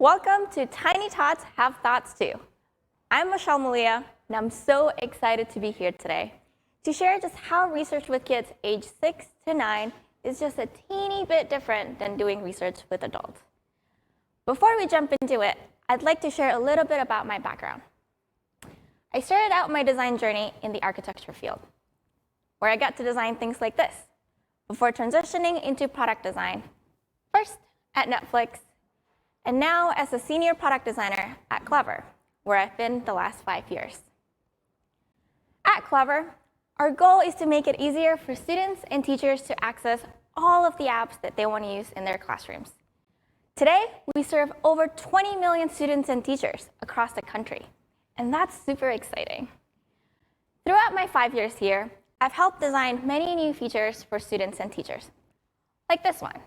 Welcome to Tiny Tots Have Thoughts Too. I'm Mischelle Mulia, and I'm so excited to be here today to share just how research with kids age 6 to 9 is just a teeny bit different than doing research with adults. Before we jump into it, I'd like to share a little bit about my background. I started out my design journey in the architecture field, where I got to design things like this, before transitioning into product design, first at Netflix, and now as a senior product designer at Clever, where I've been the last 5 years. At Clever, our goal is to make it easier for students and teachers to access all of the apps that they want to use in their classrooms. Today, we serve over 20 million students and teachers across the country, and that's super exciting. Throughout my 5 years here, I've helped design many new features for students and teachers, like this one,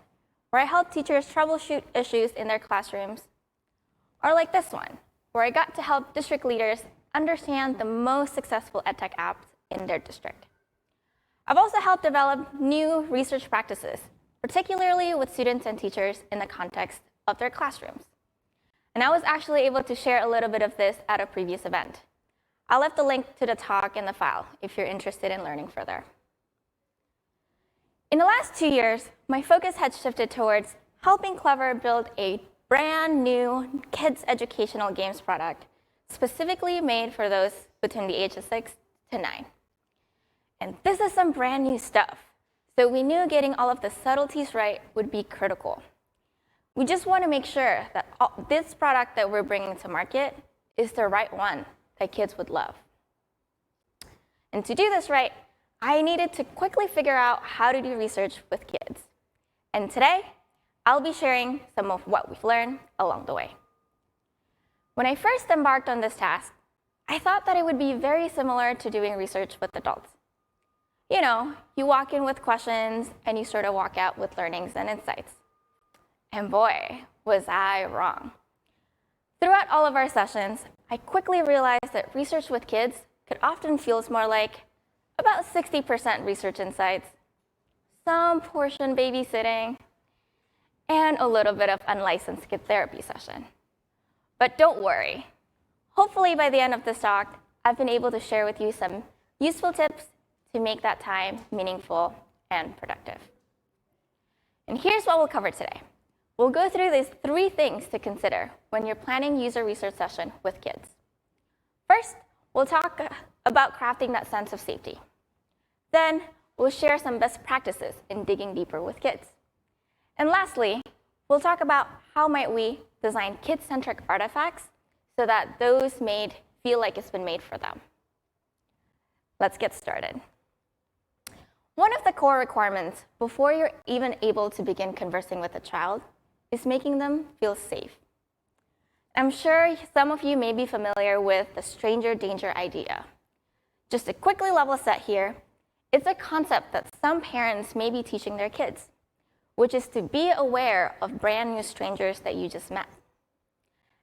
where I help teachers troubleshoot issues in their classrooms, or like this one, where I got to help district leaders understand the most successful edtech apps in their district. I've also helped develop new research practices, particularly with students and teachers in the context of their classrooms. And I was actually able to share a little bit of this at a previous event. I'll left the link to the talk in the file if you're interested in learning further. In the last 2 years, my focus had shifted towards helping Clever build a brand new kids educational games product, specifically made for those between the ages of 6 to 9. And this is some brand new stuff, so we knew getting all of the subtleties right would be critical. We just want to make sure that this product that we're bringing to market is the right one that kids would love. And to do this right, I needed to quickly figure out how to do research with kids. And today, I'll be sharing some of what we've learned along the way. When I first embarked on this task, I thought that it would be very similar to doing research with adults. You know, you walk in with questions and you sort of walk out with learnings and insights. And boy, was I wrong. Throughout all of our sessions, I quickly realized that research with kids could often feel more like about 60% research insights, some portion babysitting, and a little bit of unlicensed kid therapy session. But don't worry. Hopefully by the end of this talk, I've been able to share with you some useful tips to make that time meaningful and productive. And here's what we'll cover today. We'll go through these 3 things to consider when you're planning user research session with kids. First, we'll talk about crafting that sense of safety. Then, we'll share some best practices in digging deeper with kids. And lastly, we'll talk about how might we design kid-centric artifacts so that those made feel like it's been made for them. Let's get started. One of the core requirements before you're even able to begin conversing with a child is making them feel safe. I'm sure some of you may be familiar with the stranger danger idea. Just to quickly level set here, it's a concept that some parents may be teaching their kids, which is to be aware of brand new strangers that you just met.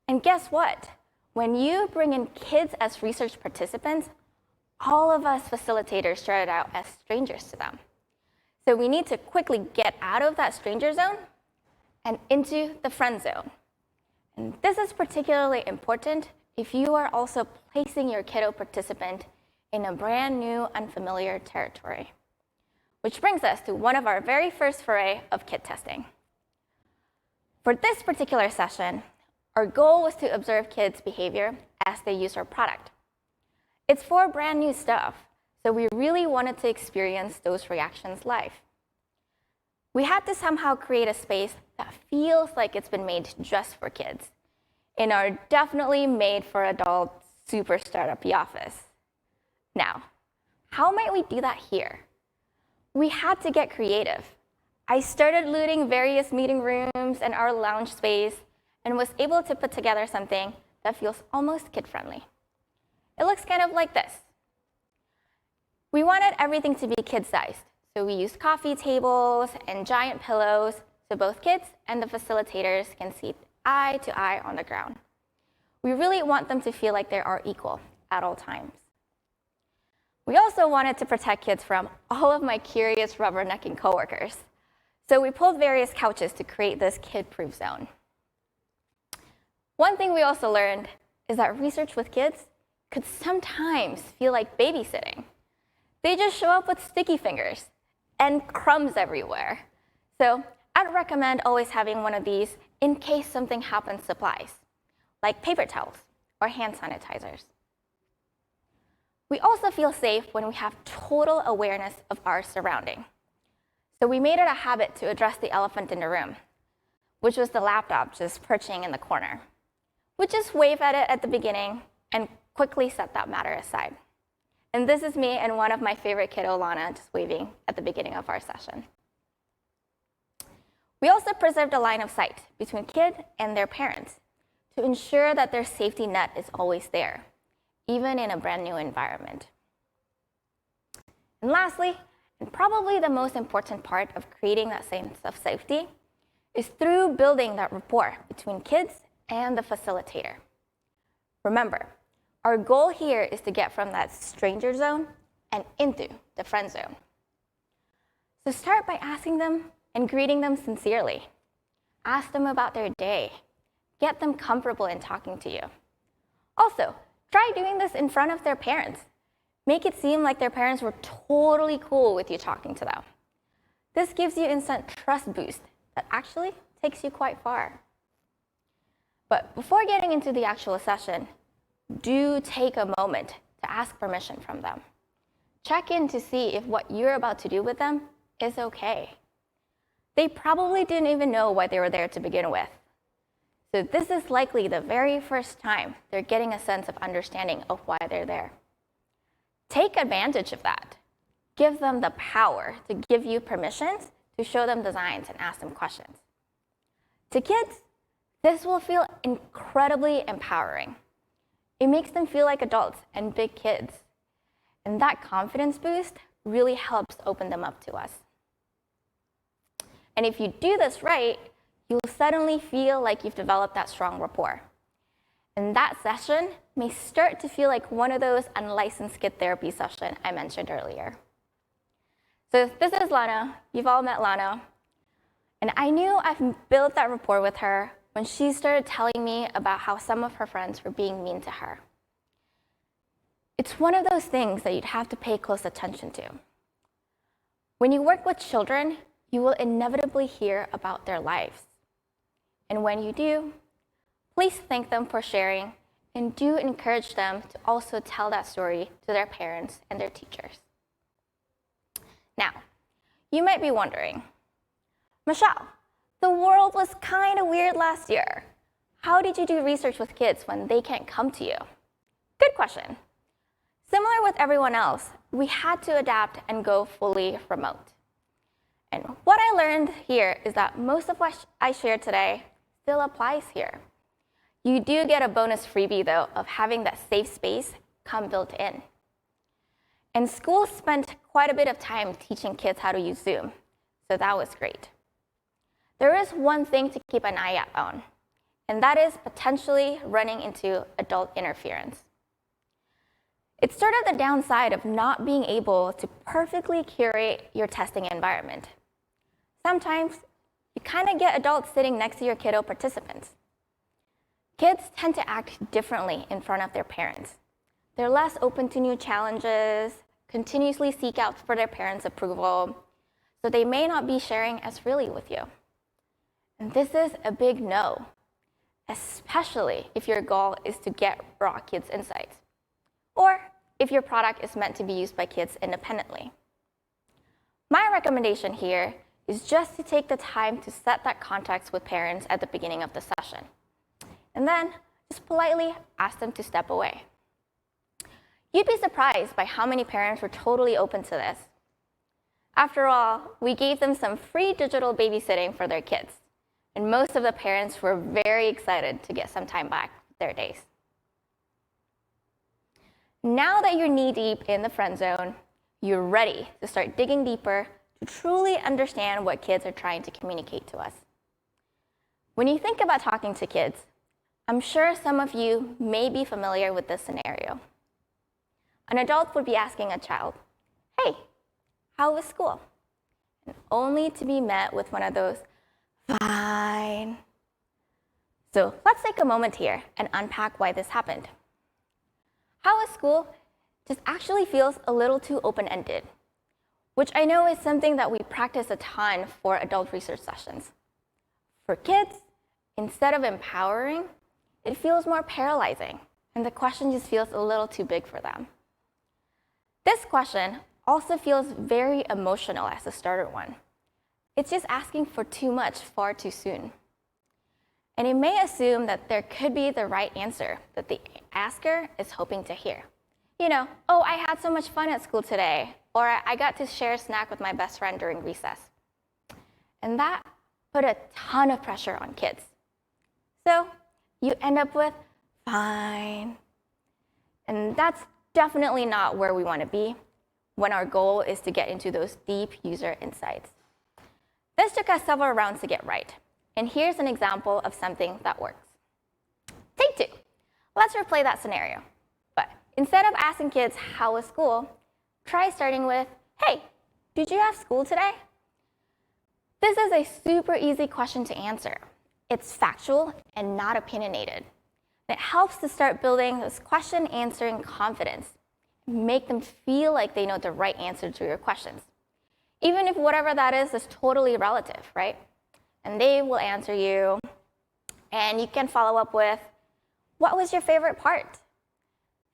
And guess what? When you bring in kids as research participants, all of us facilitators started out as strangers to them. So we need to quickly get out of that stranger zone and into the friend zone. And this is particularly important if you are also placing your kiddo participant in a brand new, unfamiliar territory. Which brings us to one of our very first foray of kid testing. For this particular session, our goal was to observe kids' behavior as they use our product. It's for brand new stuff, so we really wanted to experience those reactions live. We had to somehow create a space that feels like it's been made just for kids in our definitely made for adult super startup-y office. Now, how might we do that here? We had to get creative. I started looting various meeting rooms and our lounge space and was able to put together something that feels almost kid-friendly. It looks kind of like this. We wanted everything to be kid-sized, so we used coffee tables and giant pillows so both kids and the facilitators can sit eye to eye on the ground. We really want them to feel like they are equal at all times. We also wanted to protect kids from all of my curious rubbernecking coworkers. So we pulled various couches to create this kid-proof zone. One thing we also learned is that research with kids could sometimes feel like babysitting. They just show up with sticky fingers and crumbs everywhere. So I'd recommend always having one of these in case something happens to supplies, like paper towels or hand sanitizers. We also feel safe when we have total awareness of our surrounding. So we made it a habit to address the elephant in the room, which was the laptop just perching in the corner. We just wave at it at the beginning and quickly set that matter aside. And this is me and one of my favorite kiddo, Lana, just waving at the beginning of our session. We also preserved a line of sight between kid and their parents to ensure that their safety net is always there, even in a brand new environment. And lastly, and probably the most important part of creating that sense of safety, is through building that rapport between kids and the facilitator. Remember, our goal here is to get from that stranger zone and into the friend zone. So start by asking them and greeting them sincerely. Ask them about their day. Get them comfortable in talking to you. Also, try doing this in front of their parents. Make it seem like their parents were totally cool with you talking to them. This gives you instant trust boost that actually takes you quite far. But before getting into the actual session, do take a moment to ask permission from them. Check in to see if what you're about to do with them is okay. They probably didn't even know why they were there to begin with. So this is likely the very first time they're getting a sense of understanding of why they're there. Take advantage of that. Give them the power to give you permissions to show them designs and ask them questions. To kids, this will feel incredibly empowering. It makes them feel like adults and big kids. And that confidence boost really helps open them up to us. And if you do this right, you'll suddenly feel like you've developed that strong rapport. And that session may start to feel like one of those unlicensed kid therapy sessions I mentioned earlier. So this is Lana. You've all met Lana. And I knew I've built that rapport with her when she started telling me about how some of her friends were being mean to her. It's one of those things that you'd have to pay close attention to. When you work with children, you will inevitably hear about their lives. And when you do, please thank them for sharing and do encourage them to also tell that story to their parents and their teachers. Now, you might be wondering, Mischelle, the world was kind of weird last year. How did you do research with kids when they can't come to you? Good question. Similar with everyone else, we had to adapt and go fully remote. And what I learned here is that most of what I shared today still applies here. You do get a bonus freebie, though, of having that safe space come built in. And schools spent quite a bit of time teaching kids how to use Zoom, so that was great. There is one thing to keep an eye out on, and that is potentially running into adult interference. It's sort of the downside of not being able to perfectly curate your testing environment. Sometimes you kind of get adults sitting next to your kiddo participants. Kids tend to act differently in front of their parents. They're less open to new challenges, continuously seek out for their parents' approval, so they may not be sharing as freely with you. And this is a big no, especially if your goal is to get raw kids' insights, or if your product is meant to be used by kids independently. My recommendation here is just to take the time to set that context with parents at the beginning of the session, and then just politely ask them to step away. You'd be surprised by how many parents were totally open to this. After all, we gave them some free digital babysitting for their kids, and most of the parents were very excited to get some time back with their days. Now that you're knee-deep in the friend zone, you're ready to start digging deeper to truly understand what kids are trying to communicate to us. When you think about talking to kids, I'm sure some of you may be familiar with this scenario. An adult would be asking a child, "Hey, how was school?" And only to be met with one of those, "Fine." So let's take a moment here and unpack why this happened. How is school just actually feels a little too open-ended, which I know is something that we practice a ton for adult research sessions. For kids, instead of empowering, it feels more paralyzing, and the question just feels a little too big for them. This question also feels very emotional as a starter one. It's just asking for too much far too soon. And it may assume that there could be the right answer that the asker is hoping to hear. Oh, I had so much fun at school today, or I got to share a snack with my best friend during recess. And that put a ton of pressure on kids. So you end up with fine. And that's definitely not where we want to be when our goal is to get into those deep user insights. This took us several rounds to get right. And here's an example of something that works. Take two. Let's replay that scenario. But instead of asking kids, how was school? Try starting with, hey, did you have school today? This is a super easy question to answer. It's factual and not opinionated. It helps to start building this question answering confidence. Make them feel like they know the right answer to your questions. Even if whatever that is totally relative, right? And they will answer you. And you can follow up with, what was your favorite part?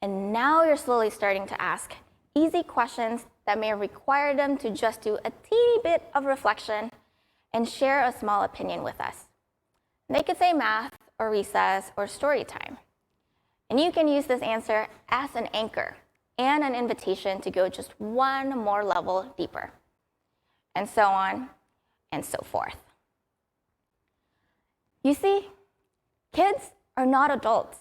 And now you're slowly starting to ask easy questions that may require them to just do a teeny bit of reflection and share a small opinion with us. They could say math or recess or story time. And you can use this answer as an anchor and an invitation to go just one more level deeper. And so on and so forth. You see, kids are not adults.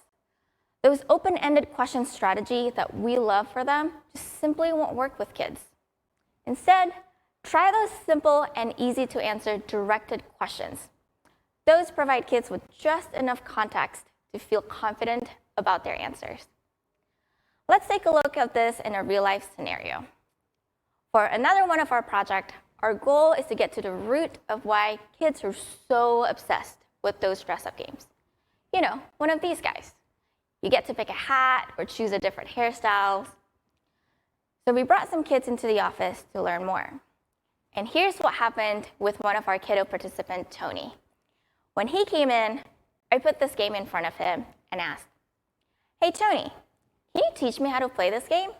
Those open-ended question strategy that we love for them just simply won't work with kids. Instead, try those simple and easy to answer directed questions. Those provide kids with just enough context to feel confident about their answers. Let's take a look at this in a real-life scenario. For another one of our projects, our goal is to get to the root of why kids are so obsessed with those dress-up games. One of these guys. You get to pick a hat or choose a different hairstyle. So we brought some kids into the office to learn more. And here's what happened with one of our kiddo participants, Tony. When he came in, I put this game in front of him and asked, hey, Tony, can you teach me how to play this game?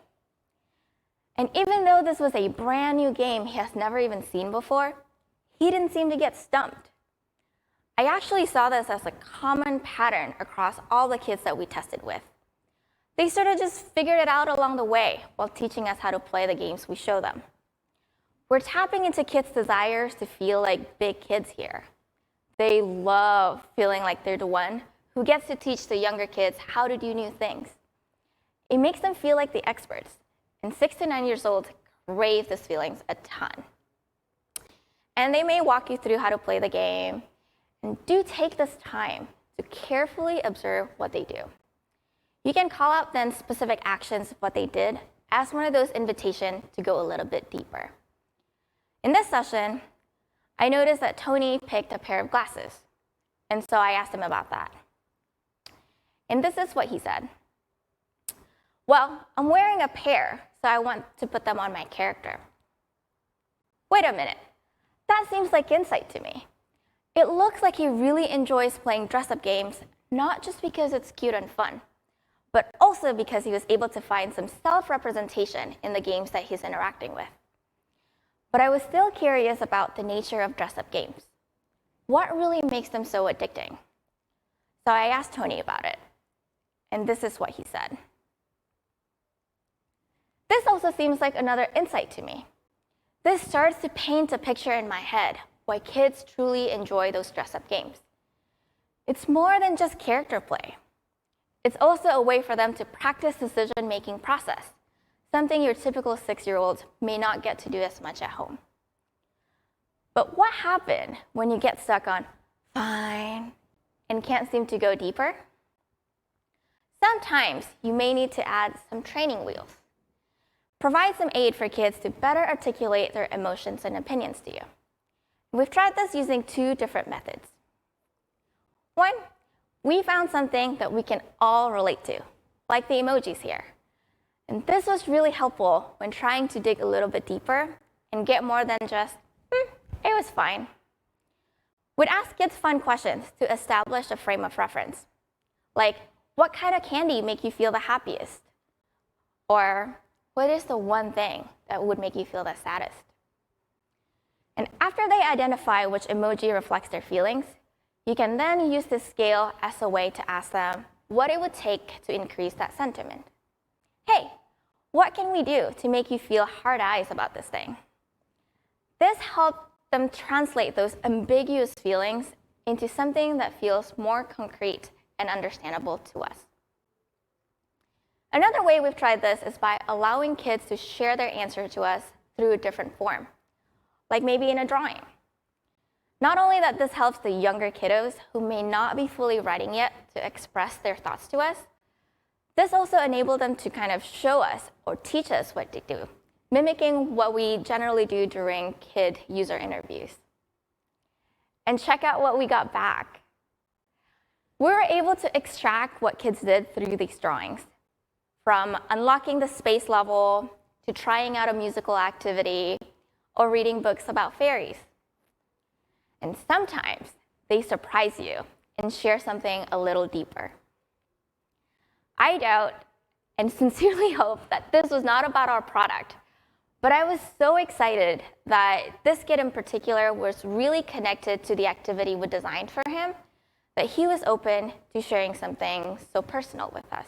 And even though this was a brand new game he has never even seen before, he didn't seem to get stumped. I actually saw this as a common pattern across all the kids that we tested with. They sort of just figured it out along the way while teaching us how to play the games we show them. We're tapping into kids' desires to feel like big kids here. They love feeling like they're the one who gets to teach the younger kids how to do new things. It makes them feel like the experts, and 6 to 9 years old crave these feelings a ton. And they may walk you through how to play the game, and do take this time to carefully observe what they do. You can call out then specific actions of what they did as one of those invitations to go a little bit deeper. In this session, I noticed that Tony picked a pair of glasses, and so I asked him about that. And this is what he said. Well, I'm wearing a pair, so I want to put them on my character. Wait a minute, that seems like insight to me. It looks like he really enjoys playing dress-up games, not just because it's cute and fun, but also because he was able to find some self-representation in the games that he's interacting with. But I was still curious about the nature of dress-up games. What really makes them so addicting? So I asked Tony about it, and this is what he said. This also seems like another insight to me. This starts to paint a picture in my head why kids truly enjoy those dress-up games. It's more than just character play. It's also a way for them to practice decision-making process, something your typical 6-year-old may not get to do as much at home. But what happens when you get stuck on fine and can't seem to go deeper? Sometimes you may need to add some training wheels. Provide some aid for kids to better articulate their emotions and opinions to you. We've tried this using 2 different methods. One, we found something that we can all relate to, like the emojis here. And this was really helpful when trying to dig a little bit deeper and get more than just, it was fine. We'd ask kids fun questions to establish a frame of reference, like, what kind of candy make you feel the happiest? Or, what is the one thing that would make you feel the saddest? And after they identify which emoji reflects their feelings, you can then use this scale as a way to ask them what it would take to increase that sentiment. Hey, what can we do to make you feel hard eyes about this thing? This helped them translate those ambiguous feelings into something that feels more concrete and understandable to us. Another way we've tried this is by allowing kids to share their answer to us through a different form, like maybe in a drawing. Not only that this helps the younger kiddos who may not be fully writing yet to express their thoughts to us, this also enabled them to kind of show us or teach us what to do, mimicking what we generally do during kid user interviews. And check out what we got back. We were able to extract what kids did through these drawings, from unlocking the space level to trying out a musical activity or reading books about fairies. And sometimes they surprise you and share something a little deeper. I doubt and sincerely hope that this was not about our product, but I was so excited that this kid in particular was really connected to the activity we designed for him, that he was open to sharing something so personal with us.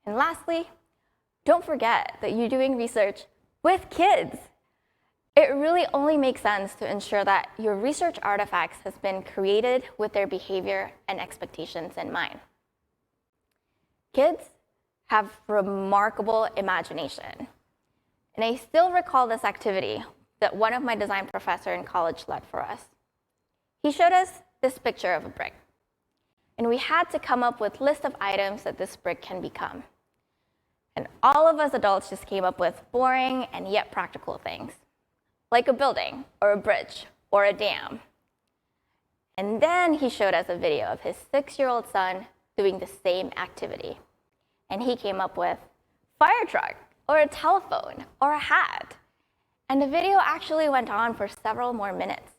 And lastly, don't forget that you're doing research with kids. It really only makes sense to ensure that your research artifacts has been created with their behavior and expectations in mind. Kids have remarkable imagination. And I still recall this activity that one of my design professors in college led for us. He showed us this picture of a brick. And we had to come up with a list of items that this brick can become. And all of us adults just came up with boring and yet practical things, like a building, or a bridge, or a dam. And then he showed us a video of his 6-year-old son doing the same activity. And he came up with a fire truck, or a telephone, or a hat. And the video actually went on for several more minutes.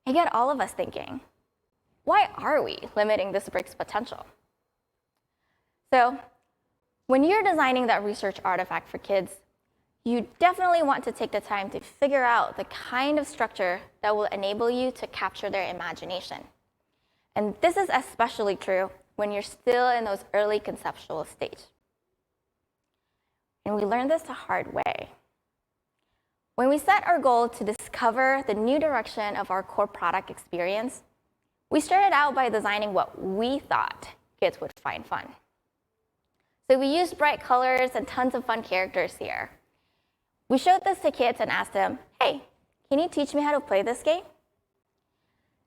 It got all of us thinking, why are we limiting this brick's potential? So, when you're designing that research artifact for kids, you definitely want to take the time to figure out the kind of structure that will enable you to capture their imagination. And this is especially true when you're still in those early conceptual stage. And we learned this the hard way. When we set our goal to discover the new direction of our core product experience, we started out by designing what we thought kids would find fun. So we used bright colors and tons of fun characters here. We showed this to kids and asked them, hey, can you teach me how to play this game?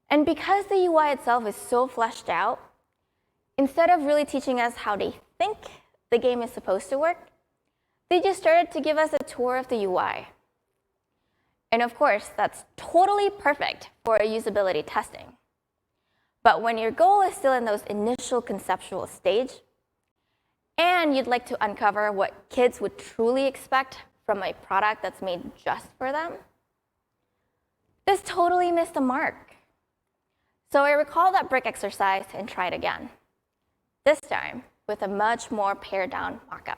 And because the UI itself is so fleshed out, instead of really teaching us how they think the game is supposed to work, they just started to give us a tour of the UI. And of course, that's totally perfect for a usability testing. But when your goal is still in those initial conceptual stage, and you'd like to uncover what kids would truly expect from a product that's made just for them, this totally missed the mark. So I recall that brick exercise and tried again, this time with a much more pared down mockup.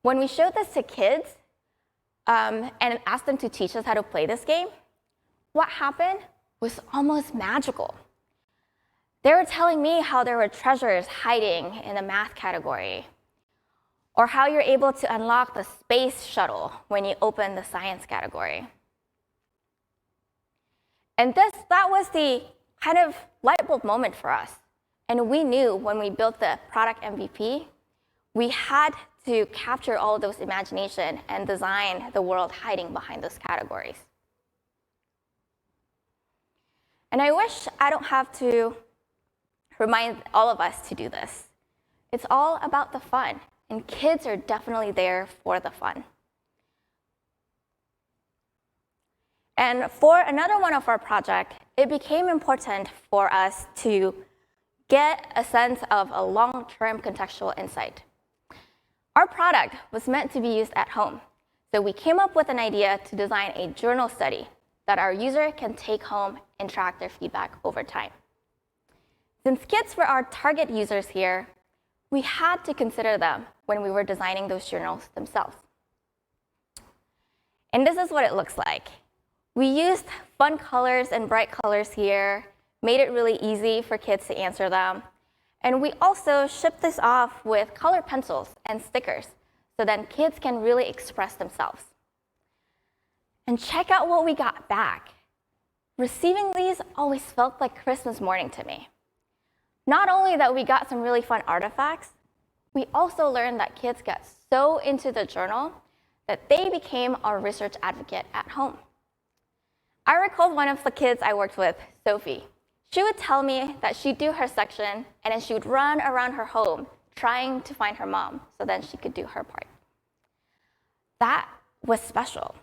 When we showed this to kids and asked them to teach us how to play this game, what happened was almost magical. They were telling me how there were treasures hiding in the math category, or how you're able to unlock the space shuttle when you open the science category. And that was the kind of light bulb moment for us. And we knew when we built the product MVP, we had to capture all of those imagination and design the world hiding behind those categories. And I wish I don't have to remind all of us to do this. It's all about the fun, and kids are definitely there for the fun. And for another one of our projects, it became important for us to get a sense of a long-term contextual insight. Our product was meant to be used at home, so we came up with an idea to design a journal study that our user can take home and track their feedback over time. Since kids were our target users here, we had to consider them when we were designing those journals themselves. And this is what it looks like. We used fun colors and bright colors here, made it really easy for kids to answer them. And we also shipped this off with colored pencils and stickers so then kids can really express themselves. And check out what we got back. Receiving these always felt like Christmas morning to me. Not only that we got some really fun artifacts, we also learned that kids got so into the journal that they became our research advocate at home. I recall one of the kids I worked with, Sophie. She would tell me that she'd do her section and then she would run around her home trying to find her mom so then she could do her part. That was special.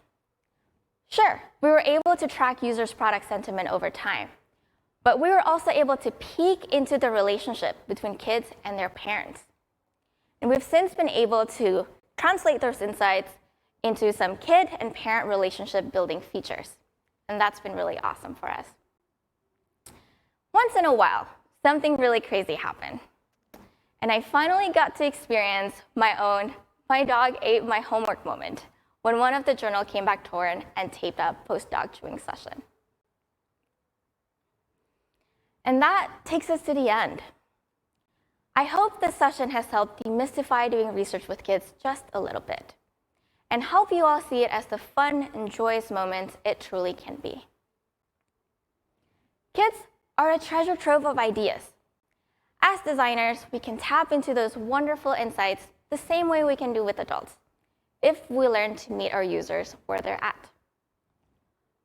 Sure, we were able to track users' product sentiment over time, but we were also able to peek into the relationship between kids and their parents. And we've since been able to translate those insights into some kid and parent relationship building features. And that's been really awesome for us. Once in a while, something really crazy happened. And I finally got to experience my own "my dog ate my homework" moment when one of the journal came back torn and taped up post-dog chewing session. And that takes us to the end. I hope this session has helped demystify doing research with kids just a little bit and help you all see it as the fun and joyous moments it truly can be. Kids are a treasure trove of ideas. As designers, we can tap into those wonderful insights the same way we can do with adults if we learn to meet our users where they're at.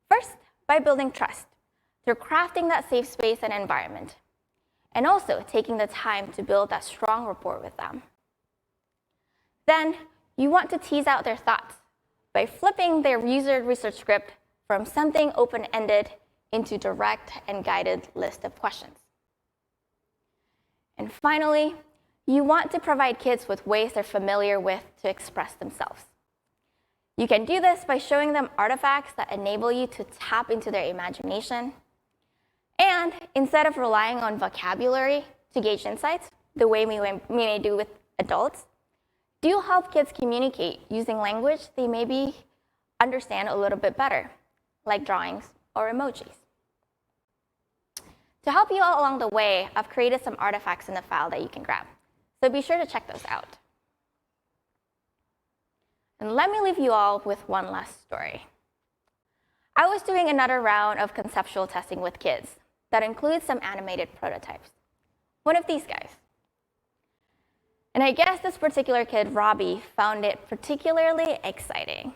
First, by building trust through crafting that safe space and environment, and also taking the time to build that strong rapport with them. Then, you want to tease out their thoughts by flipping their user research script from something open-ended into direct and guided list of questions. And finally, you want to provide kids with ways they're familiar with to express themselves. You can do this by showing them artifacts that enable you to tap into their imagination. And instead of relying on vocabulary to gauge insights, the way we may do with adults, do help kids communicate using language they maybe understand a little bit better, like drawings or emojis. To help you all along the way, I've created some artifacts in the file that you can grab, so be sure to check those out. And let me leave you all with one last story. I was doing another round of conceptual testing with kids that includes some animated prototypes. One of these guys. And I guess this particular kid, Robbie, found it particularly exciting.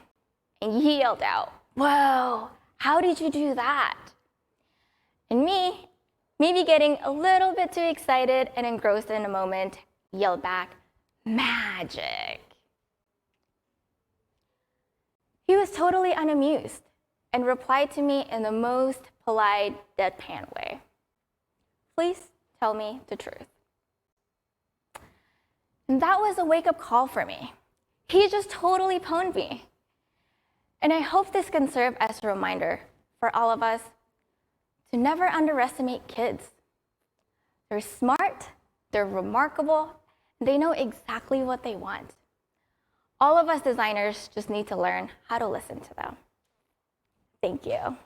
And he yelled out, "Whoa, how did you do that?" And me, maybe getting a little bit too excited and engrossed in a moment, yelled back, "Magic." He was totally unamused and replied to me in the most polite, deadpan way. "Please tell me the truth." And that was a wake-up call for me. He just totally pwned me. And I hope this can serve as a reminder for all of us to never underestimate kids. They're smart, they're remarkable, and they know exactly what they want. All of us designers just need to learn how to listen to them. Thank you.